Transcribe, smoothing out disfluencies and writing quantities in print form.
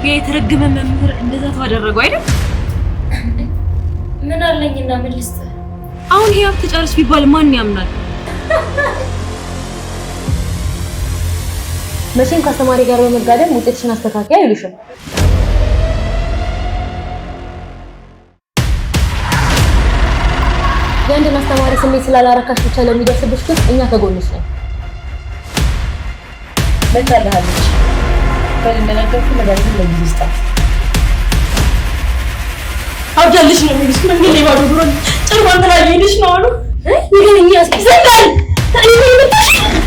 የተረገመ መምህር እንደዛ ተዋደረገው አይደል? ምን አለኝና ምን ልስጥ? አሁን ሂያብ ተጨርስ ቢባል ማን ያምናል? መቼም ከአስተማሪ ጋር በመጋደም ውጤትሽን አስተካክያ አይሉሽም። የአንድን አስተማሪ ስሜት ስላላረካሽ ብቻ ለሚደርስብሽ ግን እኛ ከጎንሽ ነን። መጣልሃለች እንደነገርኩ መድኃኒቱን ለጊዜ ስጣት። አውጃልሽ ነው የሚልሽ መንገድ ላይ ባዶ ድሮን ጨርቋን ተላየልሽ ነው አሉ። ይገኛስ ዘንጋል ታሪክ ነው